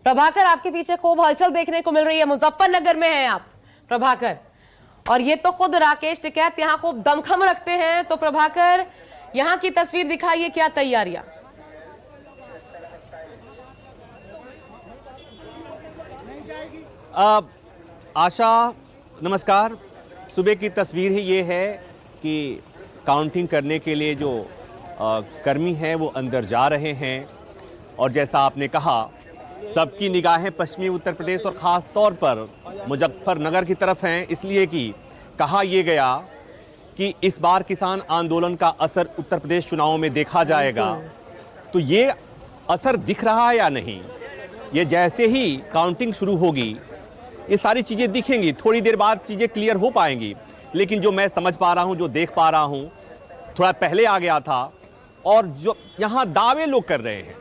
प्रभाकर, आपके पीछे खूब हलचल देखने को मिल रही है। मुजफ्फरनगर में हैं आप प्रभाकर, और ये तो खुद राकेश टिकैत यहाँ खूब दमखम रखते हैं। तो प्रभाकर, यहाँ की तस्वीर दिखाइए, क्या तैयारियां? आशा नमस्कार। सुबह की तस्वीर ही ये है कि काउंटिंग करने के लिए जो कर्मी हैं वो अंदर जा रहे हैं, और जैसा आपने कहा सबकी निगाहें पश्चिमी उत्तर प्रदेश और ख़ास तौर पर मुजफ्फरनगर की तरफ हैं, इसलिए कि कहा यह गया कि इस बार किसान आंदोलन का असर उत्तर प्रदेश चुनावों में देखा जाएगा। तो ये असर दिख रहा है या नहीं, ये जैसे ही काउंटिंग शुरू होगी ये सारी चीज़ें दिखेंगी, थोड़ी देर बाद चीज़ें क्लियर हो पाएंगी। लेकिन जो मैं समझ पा रहा हूँ, जो देख पा रहा हूँ, थोड़ा पहले आ गया था, और जो यहाँ दावे लोग कर रहे हैं,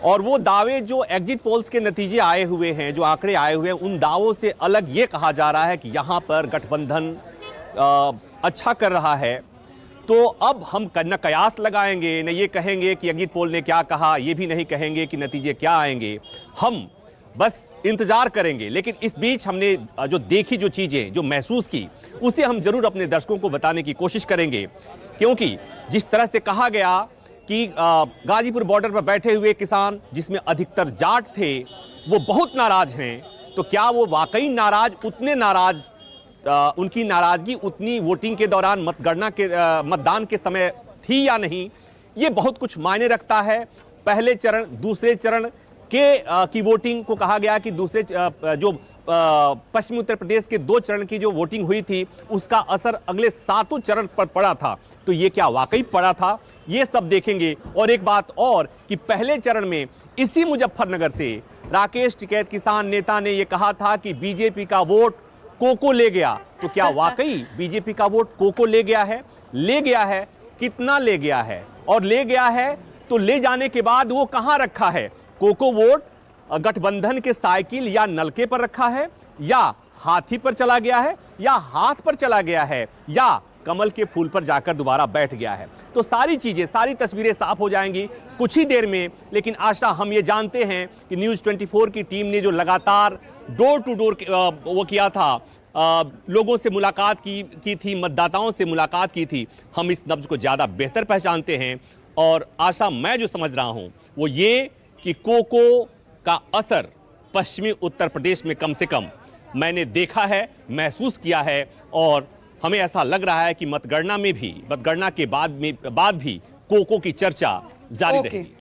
और वो दावे जो एग्जिट पोल्स के नतीजे आए हुए हैं, जो आंकड़े आए हुए हैं, उन दावों से अलग ये कहा जा रहा है कि यहाँ पर गठबंधन अच्छा कर रहा है। तो अब हम न कयास लगाएंगे, न ये कहेंगे कि एग्जिट पोल ने क्या कहा, ये भी नहीं कहेंगे कि नतीजे क्या आएंगे, हम बस इंतजार करेंगे। लेकिन इस बीच हमने जो देखी, जो चीज़ें जो महसूस की, उसे हम जरूर अपने दर्शकों को बताने की कोशिश करेंगे। क्योंकि जिस तरह से कहा गया कि गाजीपुर बॉर्डर पर बैठे हुए किसान, जिसमें अधिकतर जाट थे, वो बहुत नाराज हैं, तो क्या वो वाकई नाराज, उतने नाराज, उनकी नाराजगी उतनी वोटिंग के दौरान मतदान के समय थी या नहीं, ये बहुत कुछ मायने रखता है। पहले चरण, दूसरे चरण की वोटिंग को कहा गया कि दूसरे जो पश्चिमी उत्तर प्रदेश के 2 चरण की जो वोटिंग हुई थी, उसका असर अगले 7 चरण पर पड़ा था। तो ये क्या वाकई पड़ा था, ये सब देखेंगे। और एक बात और कि पहले चरण में इसी मुजफ्फरनगर से राकेश टिकैत किसान नेता ने यह कहा था कि बीजेपी का वोट कोको ले गया। तो क्या वाकई बीजेपी का वोट कोको ले गया है? ले गया है, कितना ले गया है? और ले गया है तो ले जाने के बाद वो कहां रखा है? कोको वोट गठबंधन के साइकिल या नलके पर रखा है, या हाथी पर चला गया है, या हाथ पर चला गया है, या कमल के फूल पर जाकर दोबारा बैठ गया है? तो सारी चीजें, सारी तस्वीरें साफ हो जाएंगी कुछ ही देर में। लेकिन आशा, हम ये जानते हैं कि न्यूज़ 24 की टीम ने जो लगातार डोर टू डोर वो किया था, लोगों से मुलाकात की थी, मतदाताओं से मुलाकात की थी, हम इस नब्ज को ज़्यादा बेहतर पहचानते हैं। और आशा, मैं जो समझ रहा हूँ वो ये कि कोको का असर पश्चिमी उत्तर प्रदेश में कम से कम मैंने देखा है, महसूस किया है, और हमें ऐसा लग रहा है कि मतगणना के बाद भी कोको की चर्चा जारी रहेगी।